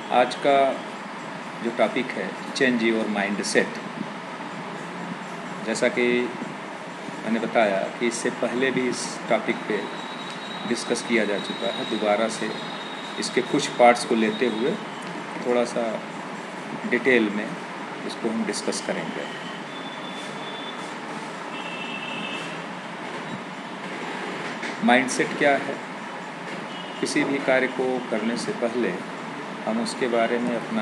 आज का जो टॉपिक है चेंज योर माइंड सेट। जैसा कि मैंने बताया कि इससे पहले भी इस टॉपिक पे डिस्कस किया जा चुका है। दोबारा से इसके कुछ पार्ट्स को लेते हुए थोड़ा सा डिटेल में इसको हम डिस्कस करेंगे। माइंडसेट क्या है? किसी भी कार्य को करने से पहले हम उसके बारे में अपना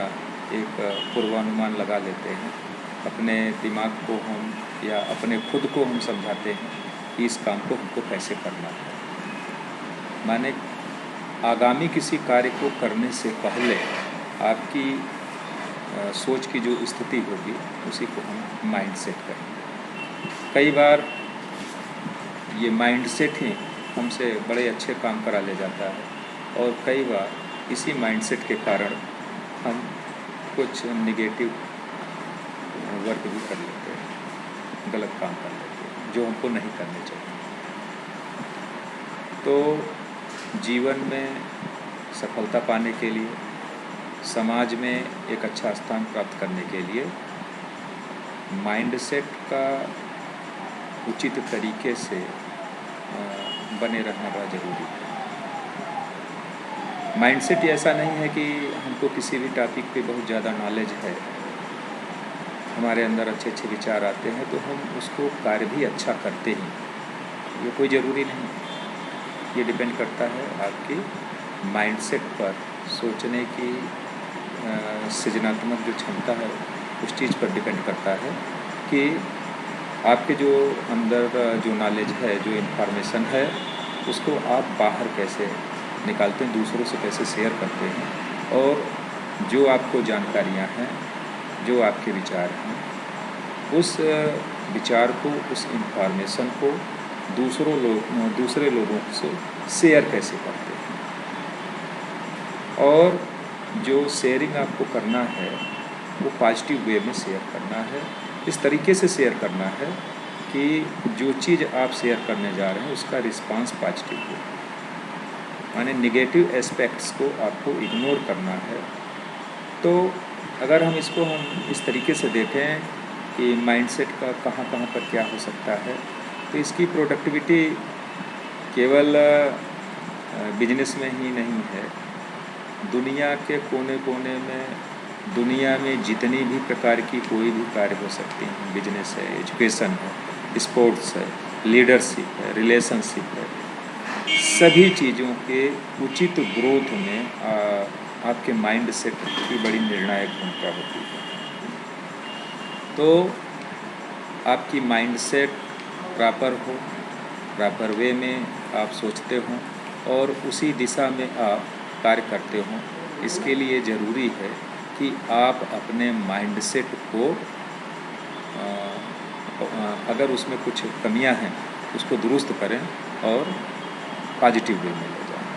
एक पूर्वानुमान लगा लेते हैं। अपने दिमाग को हम या अपने खुद को हम समझाते हैं कि इस काम को हमको कैसे करना है। माने आगामी किसी कार्य को करने से पहले आपकी सोच की जो स्थिति होगी उसी को हम माइंडसेट कहेंगे। कई बार ये माइंडसेट ही हमसे बड़े अच्छे काम करा ले जाता है और कई बार इसी माइंडसेट के कारण हम कुछ निगेटिव वर्क भी कर लेते हैं, गलत काम कर लेते हैं जो हमको नहीं करने चाहिए। तो जीवन में सफलता पाने के लिए, समाज में एक अच्छा स्थान प्राप्त करने के लिए माइंडसेट का उचित तरीके से बने रहना बड़ा ज़रूरी है। माइंडसेट ऐसा नहीं है कि हमको किसी भी टॉपिक पे बहुत ज़्यादा नॉलेज है, हमारे अंदर अच्छे अच्छे विचार आते हैं तो हम उसको कार्य भी अच्छा करते हैं, ये कोई ज़रूरी नहीं है। ये डिपेंड करता है आपकी माइंडसेट पर, सोचने की सृजनात्मक जो क्षमता है उस चीज़ पर डिपेंड करता है कि आपके जो अंदर जो नॉलेज है, जो इन्फॉर्मेशन है, उसको आप बाहर कैसे निकालते हैं, दूसरों से कैसे शेयर करते हैं और जो आपको जानकारियाँ हैं, जो आपके विचार हैं, उस विचार को, उस इन्फॉर्मेशन को दूसरे लोगों से शेयर कैसे करते हैं। और जो शेयरिंग आपको करना है वो पॉजिटिव वे में शेयर करना है, इस तरीके से शेयर करना है कि जो चीज़ आप शेयर करने जा रहे हैं उसका रिस्पांस पॉजिटिव हो। माने निगेटिव एस्पेक्ट्स को आपको इग्नोर करना है। तो अगर हम इसको इस तरीके से देखें कि माइंडसेट का कहाँ कहाँ पर क्या हो सकता है, तो इसकी प्रोडक्टिविटी केवल बिजनेस में ही नहीं है, दुनिया के कोने कोने में, दुनिया में जितनी भी प्रकार की कोई भी कार्य हो सकती हैं, बिजनेस है, एजुकेशन है, स्पोर्ट्स है, लीडरशिप है, रिलेशनशिप है, सभी चीज़ों के उचित ग्रोथ में आपके माइंडसेट की बड़ी निर्णायक भूमिका होती है। तो आपकी माइंडसेट प्रॉपर हो, प्रॉपर वे में आप सोचते हों और उसी दिशा में आप कार्य करते हों, इसके लिए ज़रूरी है कि आप अपने माइंडसेट को अगर उसमें कुछ कमियां हैं उसको दुरुस्त करें और पॉजिटिव वे में ले जाएं।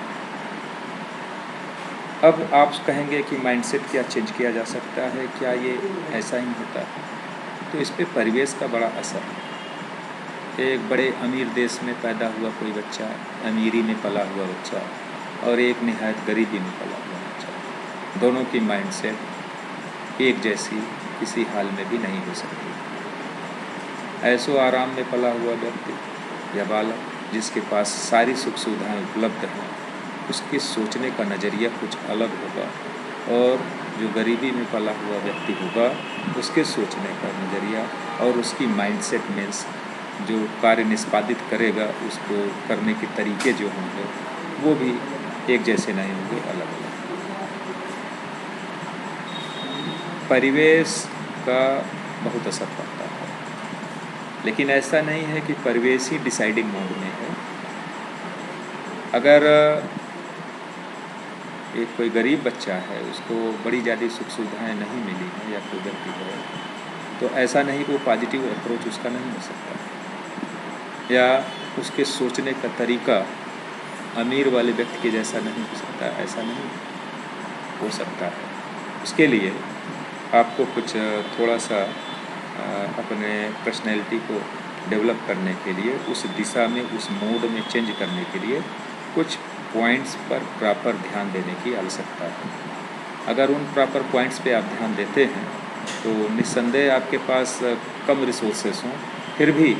अब आप कहेंगे कि माइंडसेट क्या चेंज किया जा सकता है, क्या ये ऐसा ही होता है? तो इस पे परिवेश का बड़ा असर है। एक बड़े अमीर देश में पैदा हुआ कोई बच्चा, अमीरी में पला हुआ बच्चा, और एक निहायत गरीबी में पला हुआ बच्चा, दोनों की माइंडसेट एक जैसी किसी हाल में भी नहीं हो सकती। ऐसो आराम में पला हुआ व्यक्ति या बालक जिसके पास सारी सुख सुविधाएँ उपलब्ध हैं, उसके सोचने का नज़रिया कुछ अलग होगा, और जो गरीबी में पला हुआ व्यक्ति होगा उसके सोचने का नज़रिया और उसकी माइंडसेट में जो कार्य निष्पादित करेगा, उसको करने के तरीके जो होंगे वो भी एक जैसे नहीं होंगे, अलग अलग। परिवेश का बहुत असर पड़ता है, लेकिन ऐसा नहीं है कि परिवेश ही डिसाइडिंग मोड में है। अगर एक कोई गरीब बच्चा है, उसको बड़ी ज़्यादा सुख सुविधाएँ नहीं मिली हैं या कोई गलती है, तो ऐसा नहीं कि वो पॉजिटिव अप्रोच उसका नहीं हो सकता, या उसके सोचने का तरीका अमीर वाले व्यक्ति के जैसा नहीं हो सकता, ऐसा नहीं हो सकता है। उसके लिए आपको कुछ थोड़ा सा अपने पर्सनैलिटी को डेवलप करने के लिए, उस दिशा में, उस मोड में चेंज करने के लिए कुछ पॉइंट्स पर प्रॉपर ध्यान देने की आवश्यकता है। अगर उन प्रॉपर पॉइंट्स पे आप ध्यान देते हैं तो निस्संदेह आपके पास कम रिसोर्सेस हों, फिर भी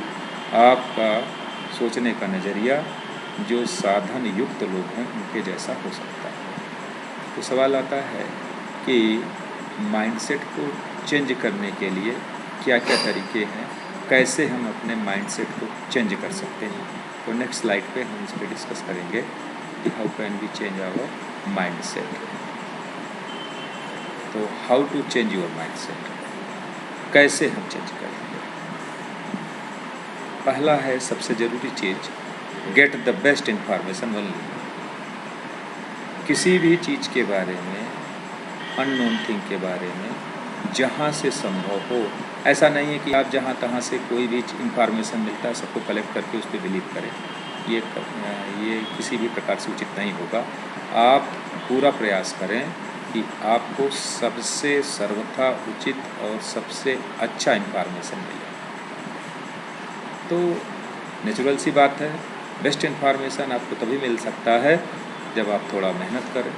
आपका सोचने का नज़रिया जो साधन युक्त लोग हैं उनके जैसा हो सकता है। तो सवाल आता है कि माइंडसेट को चेंज करने के लिए क्या क्या तरीके हैं, कैसे हम अपने माइंडसेट को चेंज कर सकते हैं। तो नेक्स्ट स्लाइड पे हम इस पर डिस्कस करेंगे कि how can we change our mindset. तो how to change your mindset, कैसे हम चेंज करेंगे। पहला है सबसे ज़रूरी चीज़, get the best information only. किसी भी चीज़ के बारे में, अननोन थिंग के बारे में जहाँ से संभव हो, ऐसा नहीं है कि आप जहाँ तहाँ से कोई भी इन्फॉर्मेशन मिलता है सबको कलेक्ट करके उस पर बिलीव करें। ये किसी भी प्रकार से उचित नहीं होगा। आप पूरा प्रयास करें कि आपको सबसे सर्वथा उचित और सबसे अच्छा इन्फॉर्मेशन मिले। तो नेचुरल सी बात है, बेस्ट इन्फॉर्मेशन आपको तभी मिल सकता है जब आप थोड़ा मेहनत करें।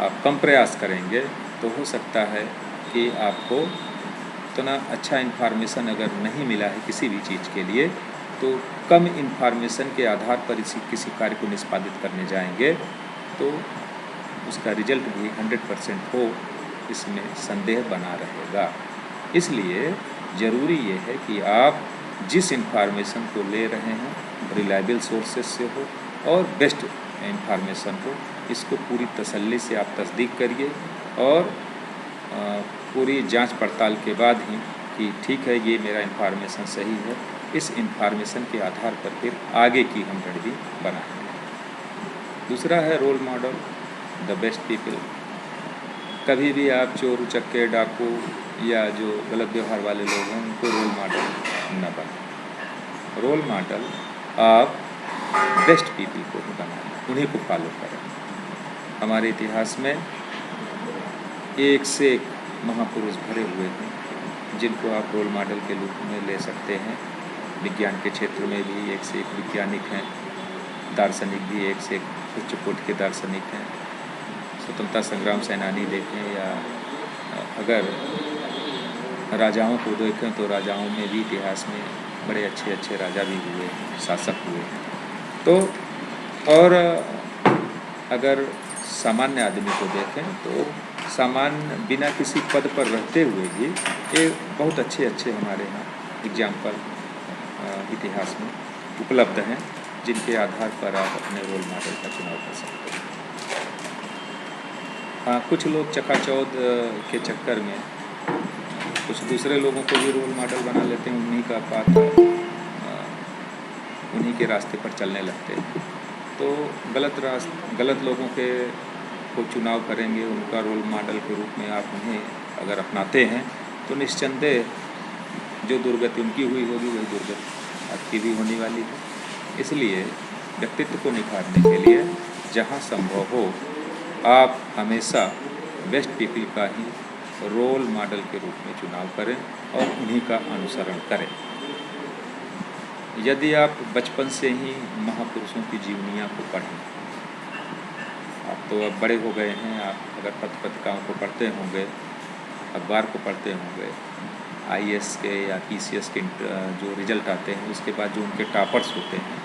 आप कम प्रयास करेंगे तो हो सकता है कि आपको इतना अच्छा इन्फॉर्मेशन अगर नहीं मिला है किसी भी चीज़ के लिए, तो कम इन्फॉर्मेशन के आधार पर किसी कार्य को निष्पादित करने जाएंगे तो उसका रिजल्ट भी 100% हो, इसमें संदेह बना रहेगा। इसलिए ज़रूरी ये है कि आप जिस इन्फॉर्मेशन को ले रहे हैं रिलायबल सोर्सेस से हो और बेस्ट इन्फॉर्मेशन हो, इसको पूरी तसल्ली से आप तस्दीक करिए और पूरी जांच पड़ताल के बाद ही कि ठीक है ये मेरा इन्फॉर्मेशन सही है, इस इन्फॉर्मेशन के आधार पर फिर आगे की हम रणनीति बनाएंगे। दूसरा है role model, the best people. कभी भी आप चोर उचक्के डाकू या जो गलत व्यवहार वाले लोग हैं उनको रोल मॉडल न बनाएं। रोल मॉडल आप बेस्ट पीपल को ही बनाएं, उन्हीं को फॉलो करें। हमारे इतिहास में एक से एक महापुरुष भरे हुए हैं जिनको आप रोल मॉडल के रूप में ले सकते हैं। विज्ञान के क्षेत्र में भी एक से एक वैज्ञानिक हैं, दार्शनिक भी एक से एक उच्च कोटि के दार्शनिक हैं। स्वतंत्रता संग्राम सेनानी देखें या अगर राजाओं को देखें तो राजाओं में भी इतिहास में बड़े अच्छे अच्छे राजा भी हुए हैं, शासक हुए हैं। तो और अगर सामान्य आदमी को देखें तो सामान्य बिना किसी पद पर रहते हुए भी ये बहुत अच्छे अच्छे हमारे यहाँ एग्जाम्पल इतिहास में उपलब्ध हैं जिनके आधार पर आप अपने रोल मॉडल का चुनाव कर सकते हैं। कुछ लोग चकाचौंध के चक्कर में कुछ दूसरे लोगों को भी रोल मॉडल बना लेते हैं, उन्हीं का पाथ उन्हीं के रास्ते पर चलने लगते हैं। तो गलत लोगों के को चुनाव करेंगे, उनका रोल मॉडल के रूप में आप उन्हें अगर अपनाते हैं तो निस्संदेह जो दुर्गति उनकी हुई होगी वही दुर्गति आपकी भी होने वाली है। इसलिए व्यक्तित्व को निखारने के लिए जहाँ संभव हो आप हमेशा बेस्ट पीपल का ही रोल मॉडल के रूप में चुनाव करें और उन्हीं का अनुसरण करें। यदि आप बचपन से ही महापुरुषों की जीवनियाँ को पढ़ें, आप तो अब बड़े हो गए हैं, आप अगर पत्रिकाओं को पढ़ते होंगे, अखबार को पढ़ते होंगे, IAS के या PCS के जो रिजल्ट आते हैं उसके बाद जो उनके टॉपर्स होते हैं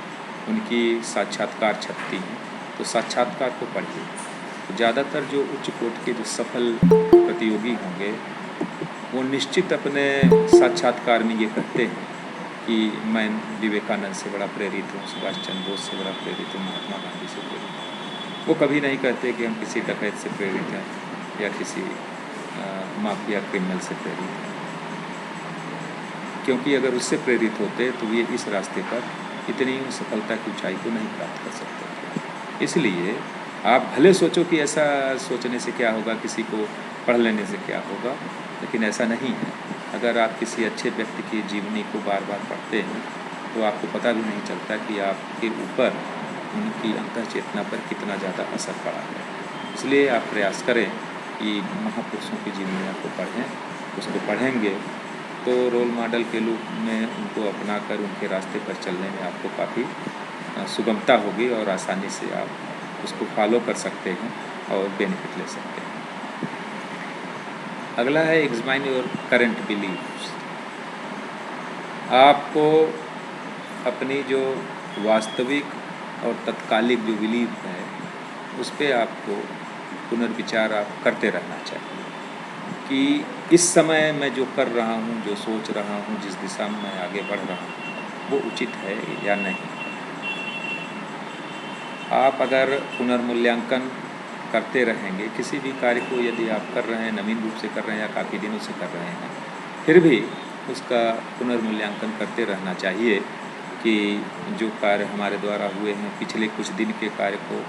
उनकी साक्षात्कार छपती हैं, तो साक्षात्कार को पढ़िए। तो ज़्यादातर जो उच्च कोटि के जो सफल प्रतियोगी होंगे वो निश्चित अपने साक्षात्कार में ये कहते हैं कि मैं विवेकानंद से बड़ा प्रेरित हूँ, सुभाष चंद्र बोस से बड़ा प्रेरित हूँ, महात्मा गांधी से प्रेरित हूँ। वो कभी नहीं कहते कि हम किसी डकैत से प्रेरित हैं या किसी माफिया क्रिमिनल से प्रेरित हैं, क्योंकि अगर उससे प्रेरित होते तो ये इस रास्ते पर इतनी सफलता की ऊंचाई को नहीं प्राप्त कर सकते। इसलिए आप भले सोचो कि ऐसा सोचने से क्या होगा, किसी को पढ़ लेने से क्या होगा, लेकिन ऐसा नहीं है। अगर आप किसी अच्छे व्यक्ति की जीवनी को बार बार पढ़ते हैं तो आपको पता भी नहीं चलता कि आपके ऊपर उनकी अंतःचेतना पर कितना ज़्यादा असर पड़ा है। इसलिए आप प्रयास करें कि महापुरुषों की जीवनियाँ को पढ़ें। उसको पढ़ेंगे तो रोल मॉडल के रूप में उनको अपनाकर उनके रास्ते पर चलने में आपको काफ़ी सुगमता होगी और आसानी से आप उसको फॉलो कर सकते हैं और बेनिफिट ले सकते हैं। अगला है एग्जामाइन योर करंट बिलीव्स। आपको अपनी जो वास्तविक और तत्कालिक जो बिलीव है उस पर आपको पुनर्विचार आप करते रहना चाहिए कि इस समय मैं जो कर रहा हूँ, जो सोच रहा हूँ, जिस दिशा में मैं आगे बढ़ रहा हूँ वो उचित है या नहीं। आप अगर पुनर्मूल्यांकन करते रहेंगे किसी भी कार्य को, यदि आप कर रहे हैं, नवीन रूप से कर रहे हैं या काफ़ी दिनों से कर रहे हैं, फिर भी उसका पुनर्मूल्यांकन करते रहना चाहिए कि जो कार्य हमारे द्वारा हुए हैं, पिछले कुछ दिन के कार्य को,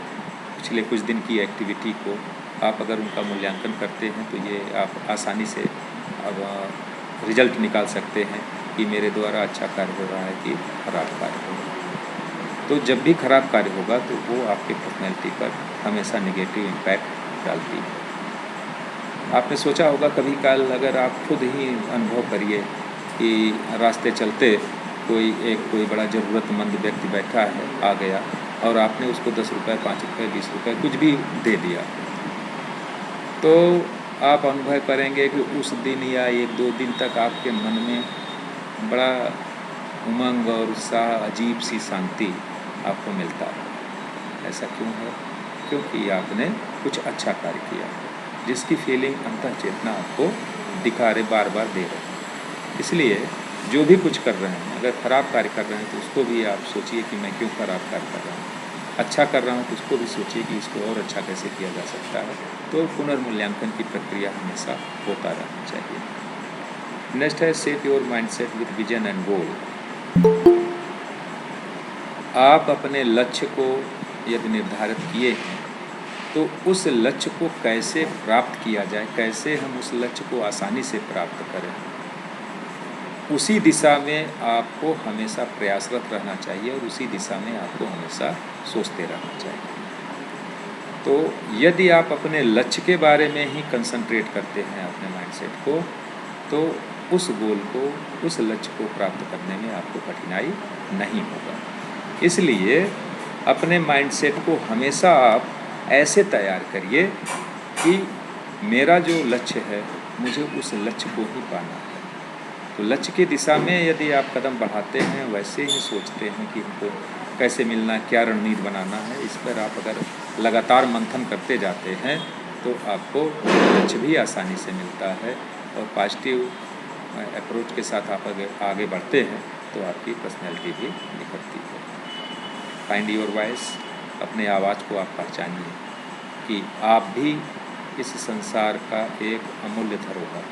पिछले कुछ दिन की एक्टिविटी को आप अगर उनका मूल्यांकन करते हैं तो ये आप आसानी से अब रिजल्ट निकाल सकते हैं कि मेरे द्वारा अच्छा कार्य हो रहा है कि खराब कार्य हो रहा है। तो जब भी खराब कार्य होगा तो वो आपके पर्सनैलिटी पर हमेशा नेगेटिव इम्पैक्ट डालती है। आपने सोचा होगा कभी काल, अगर आप खुद ही अनुभव करिए कि रास्ते चलते कोई बड़ा ज़रूरतमंद व्यक्ति बैठा है, आ गया और आपने उसको 10 रुपये, 5 रुपये, 20 रुपये कुछ भी दे दिया, तो आप अनुभव करेंगे कि उस दिन या 1-2 दिन तक आपके मन में बड़ा उमंग और उत्साह, अजीब सी शांति आपको मिलता है। ऐसा क्यों है? क्योंकि आपने कुछ अच्छा कार्य किया जिसकी फीलिंग अंतः चेतना आपको दिखा रहे, बार बार दे रहे। इसलिए जो भी कुछ कर रहे हैं, अगर खराब कार्य कर रहे हैं तो उसको भी आप सोचिए कि मैं क्यों खराब कार्य कर रहा हूँ। अच्छा कर रहा हूँ तो उसको भी सोचिए कि इसको और अच्छा कैसे किया जा सकता है। तो पुनर्मूल्यांकन की प्रक्रिया हमेशा होता रहना चाहिए। नेक्स्ट है set your mindset with vision and goal. आप अपने लक्ष्य को यदि निर्धारित किए हैं तो उस लक्ष्य को कैसे प्राप्त किया जाए, कैसे हम उस लक्ष्य को आसानी से प्राप्त करें, उसी दिशा में आपको हमेशा प्रयासरत रहना चाहिए और उसी दिशा में आपको हमेशा सोचते रहना चाहिए। तो यदि आप अपने लक्ष्य के बारे में ही कंसंट्रेट करते हैं अपने माइंडसेट को, तो उस गोल को, उस लक्ष्य को प्राप्त करने में आपको कठिनाई नहीं होगा। इसलिए अपने माइंडसेट को हमेशा आप ऐसे तैयार करिए कि मेरा जो लक्ष्य है मुझे उस लक्ष्य को ही पाना है। तो लक्ष्य की दिशा में यदि आप कदम बढ़ाते हैं, वैसे ही सोचते हैं कि हमको कैसे मिलना, क्या रणनीति बनाना है, इस पर आप अगर लगातार मंथन करते जाते हैं तो आपको लक्ष्य भी आसानी से मिलता है और पॉजिटिव अप्रोच के साथ आप अगर आगे बढ़ते हैं तो आपकी पर्सनैलिटी भी निखरती है। फाइंड योर वॉइस, अपने आवाज़ को आप पहचानिए कि आप भी इस संसार का एक अमूल्य धरोहर।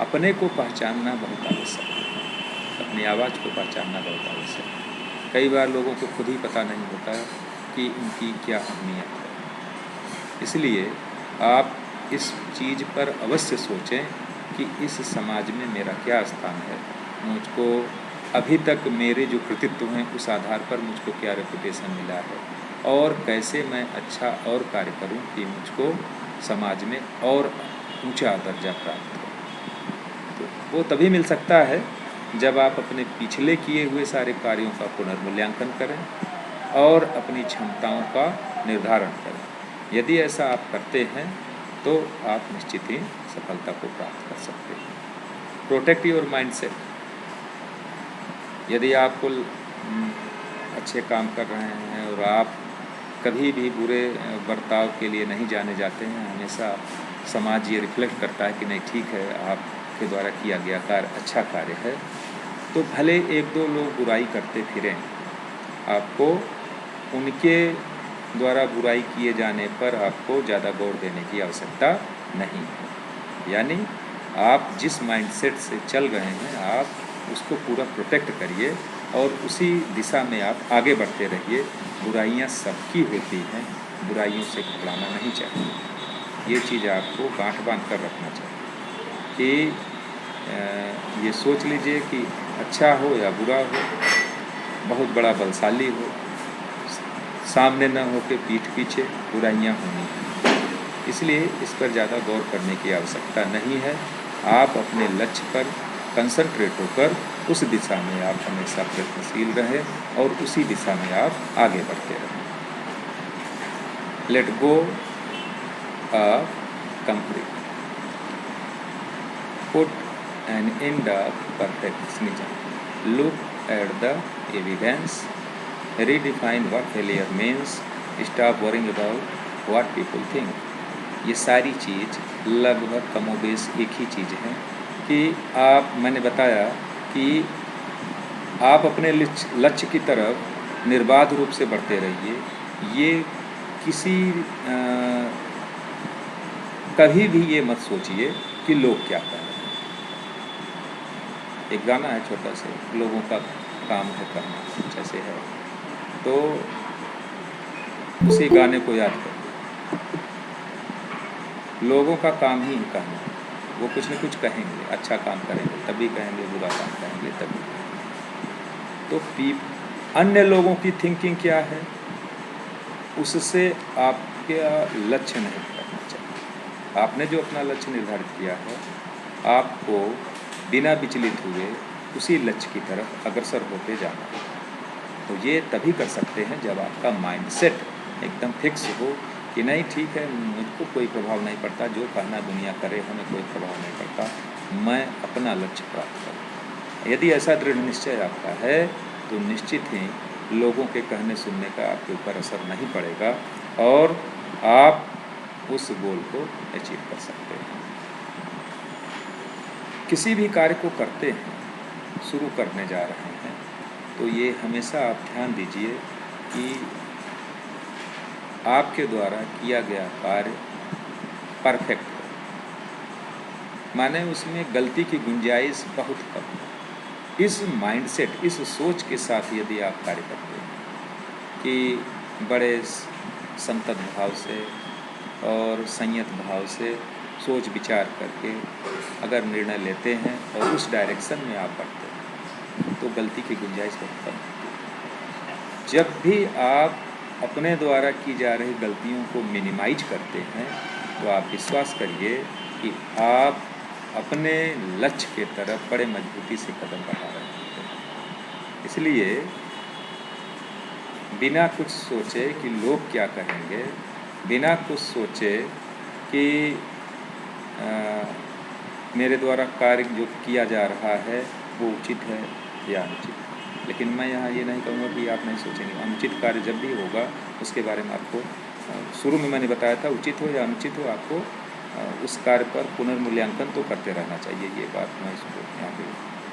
अपने को पहचानना बहुत आवश्यक है, अपनी आवाज़ को पहचानना बहुत आवश्यक है। कई बार लोगों को खुद ही पता नहीं होता कि उनकी क्या अहमियत है। इसलिए आप इस चीज़ पर अवश्य सोचें कि इस समाज में मेरा क्या स्थान है, मुझको अभी तक मेरे जो कृतित्व हैं उस आधार पर मुझको क्या रेपुटेशन मिला है और कैसे मैं अच्छा और कार्य करूं कि मुझको समाज में और ऊंचा दर्जा प्राप्त हो। तो वो तभी मिल सकता है जब आप अपने पिछले किए हुए सारे कार्यों का पुनर्मूल्यांकन करें और अपनी क्षमताओं का निर्धारण करें। यदि ऐसा आप करते हैं तो आप निश्चित ही सफलता को प्राप्त कर सकते हैं। Protect your mindset. यदि आप अच्छे काम कर रहे हैं और आप कभी भी बुरे बर्ताव के लिए नहीं जाने जाते हैं, हमेशा समाज ये रिफ्लेक्ट करता है कि नहीं ठीक है, आपके द्वारा किया गया कार्य अच्छा कार्य है, तो भले 1-2 लोग बुराई करते फिरें, आपको उनके द्वारा बुराई किए जाने पर आपको ज़्यादा गौर देने की आवश्यकता नहीं है। यानी आप जिस माइंडसेट से चल रहे हैं आप उसको पूरा प्रोटेक्ट करिए और उसी दिशा में आप आगे बढ़ते रहिए। बुराइयां सबकी होती हैं, बुराइयों से घबराना नहीं चाहिए। ये चीज़ आपको गांठ बांध कर रखना चाहिए कि ये सोच लीजिए कि अच्छा हो या बुरा हो, बहुत बड़ा बलशाली हो, सामने न हो के पीठ पीछे बुराइयां होनी हैं। इसलिए इस पर ज़्यादा गौर करने की आवश्यकता नहीं है। आप अपने लक्ष्य पर कंसंट्रेट होकर उस दिशा में आप हमेशा प्रयत्नशील रहें और उसी दिशा में आप आगे बढ़ते रहें। Let go of complete. put an end of perfectionism, look at the evidence, redefine what failure means, stop worrying about what people think। ये सारी चीज़ लगभग कमोबेश एक ही चीज़ है कि मैंने बताया कि आप अपने लक्ष्य की तरफ निर्बाध रूप से बढ़ते रहिए। ये किसी कभी भी ये मत सोचिए कि लोग क्या कह रहे हैं। एक गाना है छोटा सा, लोगों का काम है करना, जैसे है, तो उसी गाने को याद करो। लोगों का काम ही कहना, वो कुछ न कुछ कहेंगे, अच्छा काम करेंगे तभी कहेंगे, बुरा काम करेंगे तभी। तो अन्य लोगों की थिंकिंग क्या है, उससे आपका लक्ष्य नहीं करना चाहिए। आपने जो अपना लक्ष्य निर्धारित किया है, आपको बिना विचलित हुए उसी लक्ष्य की तरफ अग्रसर होते जाना है। तो ये तभी कर सकते हैं जब आपका माइंडसेट एकदम फिक्स हो कि नहीं ठीक है, मुझको कोई प्रभाव नहीं पड़ता, जो कहना दुनिया करे हमें कोई प्रभाव नहीं पड़ता, मैं अपना लक्ष्य प्राप्त करूँ। यदि ऐसा दृढ़ निश्चय आपका है तो निश्चित ही लोगों के कहने सुनने का आपके ऊपर असर नहीं पड़ेगा और आप उस गोल को अचीव कर सकते हैं। किसी भी कार्य को करते हैं, शुरू करने जा रहे हैं, तो ये हमेशा आप ध्यान दीजिए कि आपके द्वारा किया गया कार्य परफेक्ट हो, माने उसमें गलती की गुंजाइश बहुत कम हो। इस माइंडसेट, इस सोच के साथ यदि आप कार्य करते हैं कि बड़े संतत भाव से और संयत भाव से सोच विचार करके अगर निर्णय लेते हैं और उस डायरेक्शन में आप बढ़ते हैं तो गलती की गुंजाइश बहुत कम होती है। जब भी आप अपने द्वारा की जा रही गलतियों को मिनिमाइज करते हैं तो आप विश्वास करिए कि आप अपने लक्ष्य के तरफ बड़े मजबूती से कदम बढ़ा रहे हैं। इसलिए बिना कुछ सोचे कि लोग क्या कहेंगे, बिना कुछ सोचे कि मेरे द्वारा कार्य जो किया जा रहा है वो उचित है या अनुचित, लेकिन मैं यहाँ ये नहीं कहूँगा कि आप नहीं सोचेंगे। अनुचित कार्य जब भी होगा उसके बारे में आपको शुरू में मैंने बताया था, उचित हो या अनुचित हो आपको उस कार्य पर पुनर्मूल्यांकन तो करते रहना चाहिए। ये बात मैं इसको यहाँ पे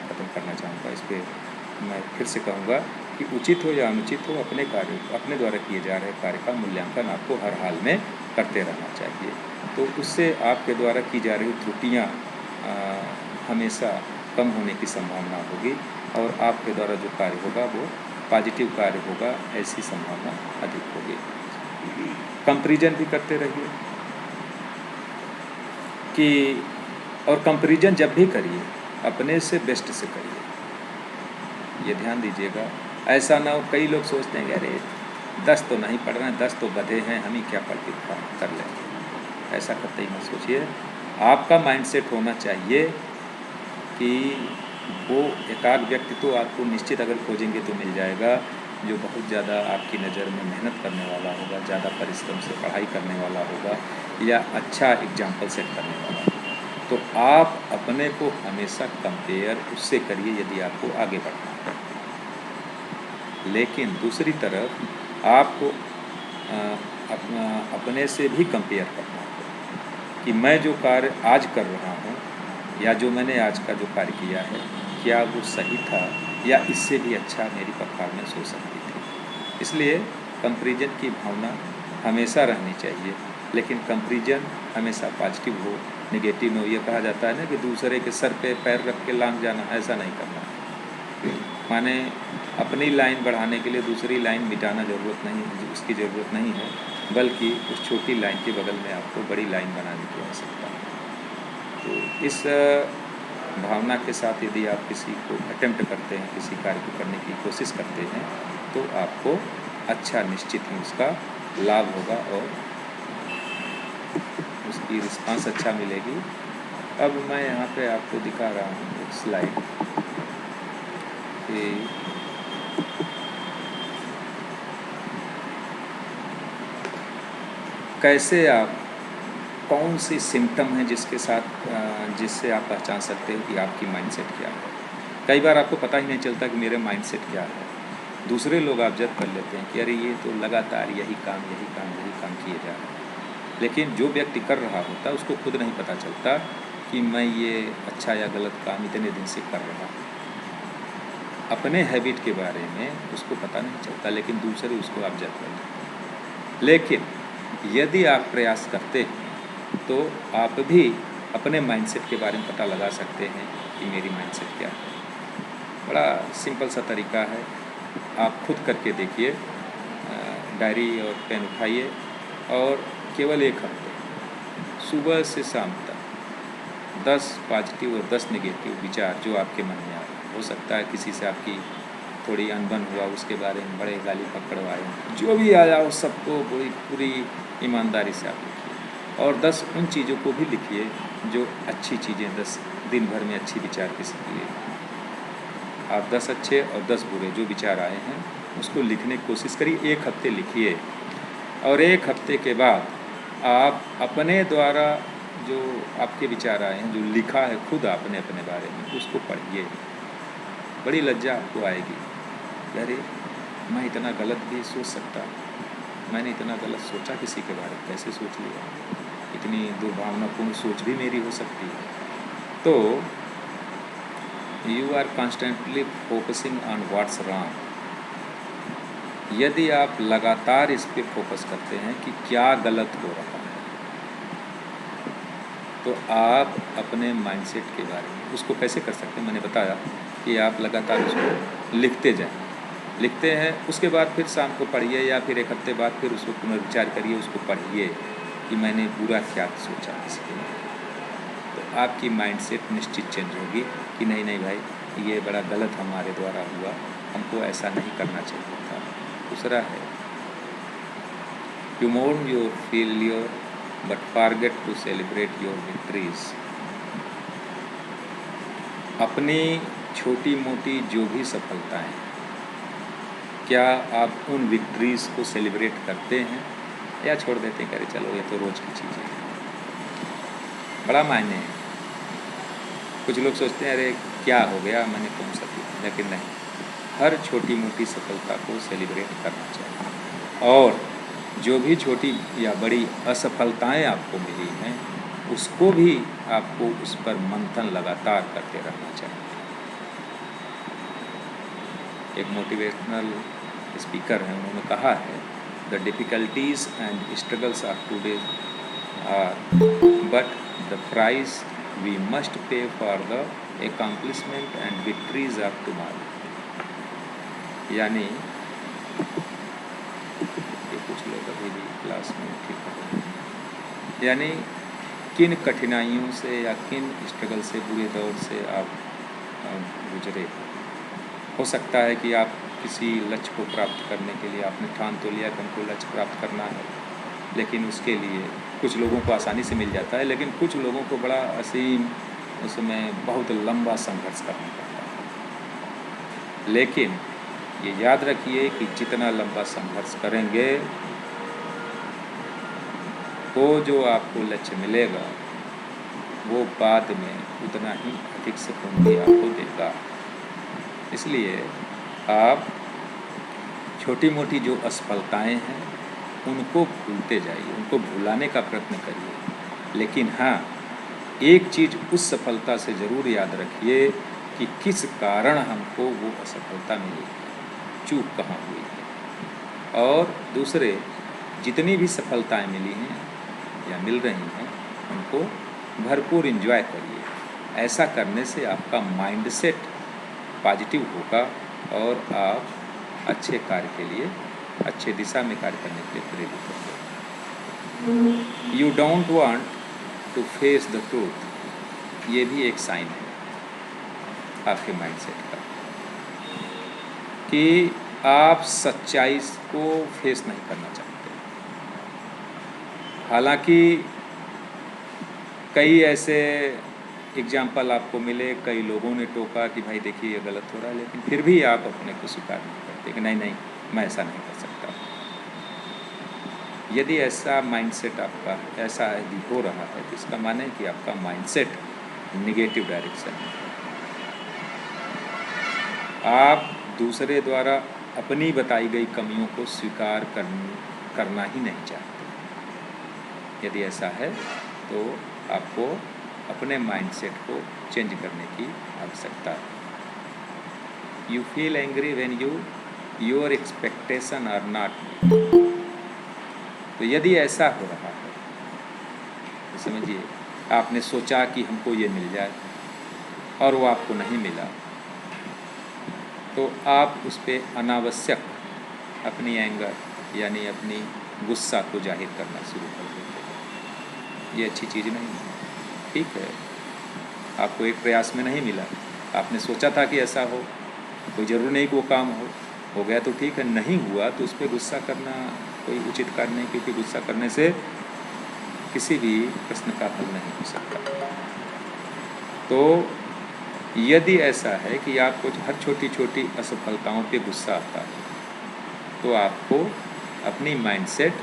ख़त्म करना चाहूँगा। इस पर मैं फिर से कहूँगा कि उचित हो या अनुचित हो, अपने कार्य, अपने द्वारा किए जा रहे कार्य का मूल्यांकन आपको हर हाल में करते रहना चाहिए। तो उससे आपके द्वारा की जा रही त्रुटियाँ हमेशा कम होने की संभावना होगी और आपके द्वारा जो कार्य होगा वो पॉजिटिव कार्य होगा, ऐसी संभावना अधिक होगी। कंपैरिजन भी करते रहिए कि, और कंपैरिजन जब भी करिए अपने से बेस्ट से करिए। ये ध्यान दीजिएगा, ऐसा ना हो कई लोग सोचते हैं अरे 10 तो नहीं पढ़ रहे हैं, 10 तो गधे हैं, हम ही क्या पढ़ के कर लेंगे। ऐसा कतई मत सोचिए। आपका माइंडसेट होना चाहिए कि वो एकाध व्यक्ति तो आपको निश्चित अगर खोजेंगे तो मिल जाएगा जो बहुत ज़्यादा आपकी नज़र में मेहनत करने वाला होगा, ज़्यादा परिश्रम से पढ़ाई करने वाला होगा या अच्छा एग्जाम्पल सेट करने वाला होगा। तो आप अपने को हमेशा कंपेयर उससे करिए यदि आपको आगे बढ़ना है। लेकिन दूसरी तरफ आपको अपने से भी कंपेयर करना है कि मैं जो कार्य आज कर रहा हूँ या जो मैंने आज का जो कार्य किया है क्या वो सही था या इससे भी अच्छा मेरी परफॉर्मेंस हो सकती थी। इसलिए कंपैरिजन की भावना हमेशा रहनी चाहिए, लेकिन कंपैरिजन हमेशा पॉजिटिव हो, नेगेटिव में हो। ये कहा जाता है ना कि दूसरे के सर पे पैर रख के लांग जाना, ऐसा नहीं करना। माने अपनी लाइन बढ़ाने के लिए दूसरी लाइन मिटाना ज़रूरत नहीं, उसकी ज़रूरत नहीं है, बल्कि उस छोटी लाइन के बगल में आपको बड़ी लाइन बनाने की आवश्यकता है। तो इस भावना के साथ यदि आप किसी को अटेम्प्ट करते हैं, किसी कार्य को करने की कोशिश करते हैं तो आपको अच्छा निश्चित ही उसका लाभ होगा और उसकी रिस्पांस अच्छा मिलेगी। अब मैं यहाँ पे आपको दिखा रहा हूँ एक स्लाइड कि कैसे आप कौन से सिम्टम हैं जिससे आप पहचान सकते हो कि आपकी माइंडसेट क्या है। कई बार आपको पता ही नहीं चलता कि मेरे माइंडसेट क्या है। दूसरे लोग आप जज कर लेते हैं कि अरे ये तो लगातार यही काम किए जा रहे हैं, लेकिन जो व्यक्ति कर रहा होता है उसको खुद नहीं पता चलता कि मैं ये अच्छा या गलत काम इतने दिन से कर रहा हूँ। अपने हैबिट के बारे में उसको पता नहीं चलता, लेकिन दूसरे उसको आप जज कर लेते हैं। लेकिन यदि आप प्रयास करते हैं तो आप भी अपने माइंडसेट के बारे में पता लगा सकते हैं कि मेरी माइंडसेट क्या है। बड़ा सिंपल सा तरीका है, आप खुद करके देखिए। डायरी और पेन उठाइए और केवल एक हफ्ते सुबह से शाम तक 10 पॉजिटिव और 10 नेगेटिव विचार जो आपके मन में आए, हो सकता है किसी से आपकी थोड़ी अनबन हुआ, उसके बारे में बड़े गाली पकड़वाए, जो भी आ जाओ सबको पूरी ईमानदारी से आप लिखिए। और 10 उन चीज़ों को भी लिखिए जो अच्छी चीज़ें, 10 दिन भर में अच्छी विचार किसी के लिए। आप 10 अच्छे और 10 बुरे जो विचार आए हैं उसको लिखने की कोशिश करिए। 1 हफ्ते लिखिए और 1 हफ्ते के बाद आप अपने द्वारा जो आपके विचार आए हैं, जो लिखा है खुद आपने अपने बारे में, उसको पढ़िए। बड़ी लज्जा आपको आएगी, अरे मैं इतना गलत भी सोच सकता, मैंने इतना गलत सोचा किसी के बारे में, कैसे सोच लिया, इतनी दुर्भावनापूर्ण सोच भी मेरी हो सकती है। तो you are constantly focusing on what's wrong. यदि आप लगातार इस पे फोकस करते हैं कि क्या गलत हो रहा है, तो आप अपने माइंडसेट के बारे में उसको कैसे कर सकते हैं। मैंने बताया कि आप लगातार उसको लिखते जाएं, लिखते हैं, उसके बाद फिर शाम को पढ़िए या फिर 1 हफ्ते बाद फिर उसको पुनर्विचार करिए, उसको पढ़िए कि मैंने बुरा क्या सोचा इसके लिए। तो आपकी माइंडसेट निश्चित चेंज होगी कि नहीं भाई ये बड़ा गलत हमारे द्वारा हुआ, हमको ऐसा नहीं करना चाहिए था। दूसरा है, you mourn your failure but forget to celebrate your victories. अपनी छोटी मोटी जो भी सफलताएं, क्या आप उन विक्ट्रीज को सेलिब्रेट करते हैं या छोड़ देते हैं, करे चलो ये तो रोज़ की चीज़ें हैं। बड़ा मायने है। कुछ लोग सोचते हैं अरे क्या हो गया, मैंने कौन सा किया, लेकिन नहीं, हर छोटी मोटी सफलता को सेलिब्रेट करना चाहिए। और जो भी छोटी या बड़ी असफलताएं आपको मिली हैं उसको भी आपको उस पर मंथन लगातार करते रहना चाहिए। एक मोटिवेशनल स्पीकर हैं, उन्होंने कहा है, the difficulties and struggles of today are but the price we must pay for the accomplishment and victories of tomorrow. यानी कुछ लोग अभी भी क्लास में ठीक है, यानी किन कठिनाइयों से या किन स्ट्रगल से, बुरे दौर से आप गुजरे। हो सकता है कि आप किसी लक्ष्य को प्राप्त करने के लिए आपने ठान तो लिया कि हमको लक्ष्य प्राप्त करना है, लेकिन उसके लिए कुछ लोगों को आसानी से मिल जाता है, लेकिन कुछ लोगों को बड़ा असीम उसमें बहुत लंबा संघर्ष करना पड़ता है। लेकिन ये याद रखिए कि जितना लंबा संघर्ष करेंगे वो जो आपको लक्ष्य मिलेगा वो बाद में उतना ही अधिक सुकून भी आपको देगा। इसलिए आप छोटी मोटी जो असफलताएं हैं उनको भूलते जाइए, उनको भुलाने का प्रयत्न करिए। लेकिन हाँ, एक चीज़ उस सफलता से ज़रूर याद रखिए कि किस कारण हमको वो असफलता मिली, चूक कहाँ हुई है। और दूसरे जितनी भी सफलताएं मिली हैं या मिल रही हैं उनको भरपूर एंजॉय करिए। ऐसा करने से आपका माइंडसेट पॉजिटिव होगा और आप अच्छे कार्य के लिए, अच्छे दिशा में कार्य करने के लिए प्रेरित होंगे। You don't want to face the truth, ये भी एक साइन है आपके माइंडसेट का कि आप सच्चाई को फेस नहीं करना चाहते। हालांकि कई ऐसे एग्जाम्पल आपको मिले, कई लोगों ने टोका कि भाई देखिए ये गलत हो रहा है, लेकिन फिर भी आप अपने को स्वीकार नहीं करते कि नहीं मैं ऐसा नहीं कर सकता। यदि ऐसा माइंडसेट आपका ऐसा यदि हो रहा है तो इसका माने कि आपका माइंडसेट निगेटिव डायरेक्शन में है। आप दूसरे द्वारा अपनी बताई गई कमियों को स्वीकार करना ही नहीं चाहते। यदि ऐसा है तो आपको अपने माइंडसेट को चेंज करने की आवश्यकता है। You feel angry when your expectation are not. तो यदि ऐसा हो रहा है तो समझिए आपने सोचा कि हमको ये मिल जाए और वो आपको नहीं मिला, तो आप उस पर अनावश्यक अपनी एंगर यानी अपनी गुस्सा को जाहिर करना शुरू कर देते हैं। ये अच्छी चीज़ नहीं है। ठीक है, आपको एक प्रयास में नहीं मिला, आपने सोचा था कि ऐसा हो, कोई ज़रूर नहीं कि वो काम हो गया तो ठीक है, नहीं हुआ तो उस पर गुस्सा करना कोई उचित कार्य नहीं, क्योंकि गुस्सा करने से किसी भी प्रश्न का हल नहीं हो सकता। तो यदि ऐसा है कि आपको हर छोटी छोटी असफलताओं पे गुस्सा आता है तो आपको अपनी माइंडसेट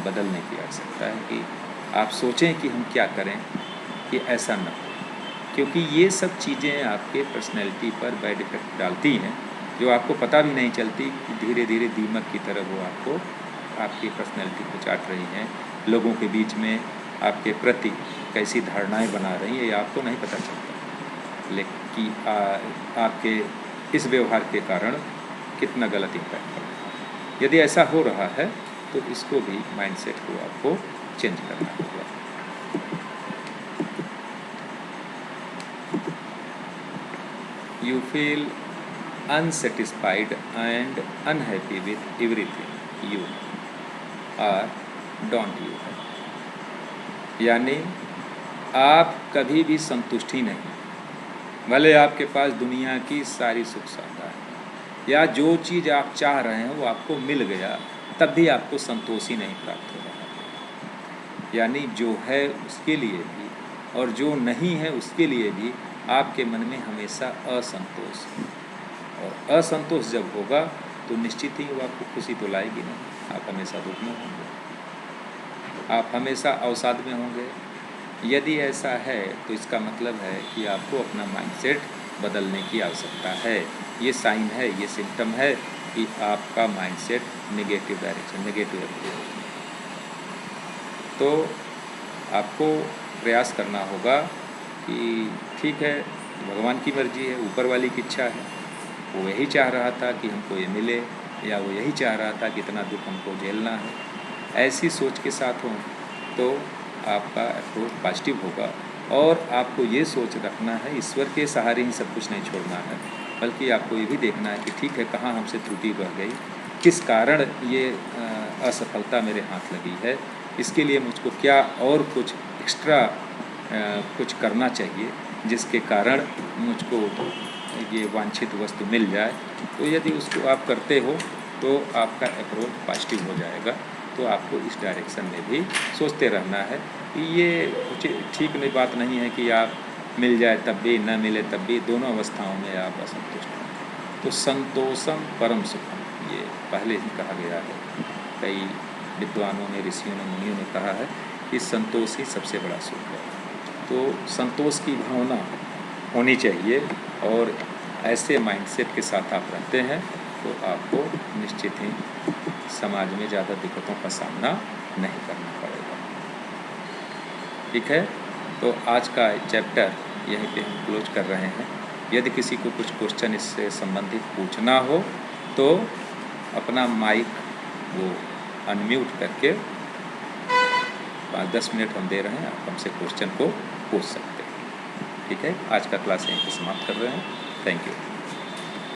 बदलने की आवश्यकता है कि आप सोचें कि हम क्या करें कि ऐसा न हो, क्योंकि ये सब चीज़ें आपके पर्सनैलिटी पर बैड इफेक्ट डालती हैं जो आपको पता भी नहीं चलती कि धीरे धीरे दीमक की तरह वो आपको आपकी पर्सनैलिटी को चाट रही हैं, लोगों के बीच में आपके प्रति कैसी धारणाएं बना रही हैं ये आपको नहीं पता चलता, लेकिन आपके इस व्यवहार के कारण कितना गलत इम्पैक्ट पड़ रहा है। यदि ऐसा हो रहा है तो इसको भी माइंडसेट को आपको चेंज करना होगा। You feel unsatisfied and unhappy with everything you or don't you have, यानी आप कभी भी संतुष्टि नहीं, भले आपके पास दुनिया की सारी सुख सुविधा है या जो चीज़ आप चाह रहे हैं वो आपको मिल गया, तब भी आपको संतोष ही नहीं प्राप्त हो रहा है। यानी जो है उसके लिए भी और जो नहीं है उसके लिए भी आपके मन में हमेशा असंतोष है, और असंतोष जब होगा तो निश्चित ही वो आपको खुशी तो लाएगी नहीं, आप हमेशा दुख में होंगे, आप हमेशा अवसाद में होंगे। यदि ऐसा है तो इसका मतलब है कि आपको अपना माइंडसेट बदलने की आवश्यकता है। ये साइन है, ये सिम्टम है कि आपका माइंडसेट नेगेटिव डायरेक्शन नेगेटिव है। तो आपको प्रयास करना होगा कि ठीक है, भगवान की मर्जी है, ऊपर वाली की इच्छा है, वो यही चाह रहा था कि हमको ये मिले, या वो यही चाह रहा था कि इतना दुख हमको झेलना है। ऐसी सोच के साथ हो तो आपका अप्रोच पॉजिटिव होगा, और आपको ये सोच रखना है ईश्वर के सहारे ही सब कुछ नहीं छोड़ना है, बल्कि आपको ये भी देखना है कि ठीक है कहाँ हमसे त्रुटि रह गई, किस कारण ये असफलता मेरे हाथ लगी है, इसके लिए मुझको क्या और कुछ एक्स्ट्रा कुछ करना चाहिए जिसके कारण मुझको ये वांछित वस्तु मिल जाए। तो यदि उसको आप करते हो तो आपका अप्रोच पॉजिटिव हो जाएगा। तो आपको इस डायरेक्शन में भी सोचते रहना है कि ये ठीक नहीं बात नहीं है कि आप मिल जाए तब भी, न मिले तब भी, दोनों अवस्थाओं में आप असंतुष्ट हैं। तो संतोषम परम सुखम, ये पहले ही कहा गया है, कई विद्वानों ने, ऋषियों ने, मुनियों ने कहा है कि संतोष ही सबसे बड़ा सुख है। तो संतोष की भावना होनी चाहिए, और ऐसे माइंडसेट के साथ आप रहते हैं तो आपको निश्चित ही समाज में ज़्यादा दिक्कतों का सामना नहीं करना पड़ेगा। ठीक है, तो आज का चैप्टर यहीं पे हम क्लोज कर रहे हैं। यदि किसी को कुछ क्वेश्चन इससे संबंधित पूछना हो तो अपना माइक वो अनम्यूट करके 5-10 मिनट हम दे रहे हैं, आप हमसे क्वेश्चन को पूछ सकते हैं। ठीक है, आज का क्लास यहीं पे समाप्त कर रहे हैं। Thank you.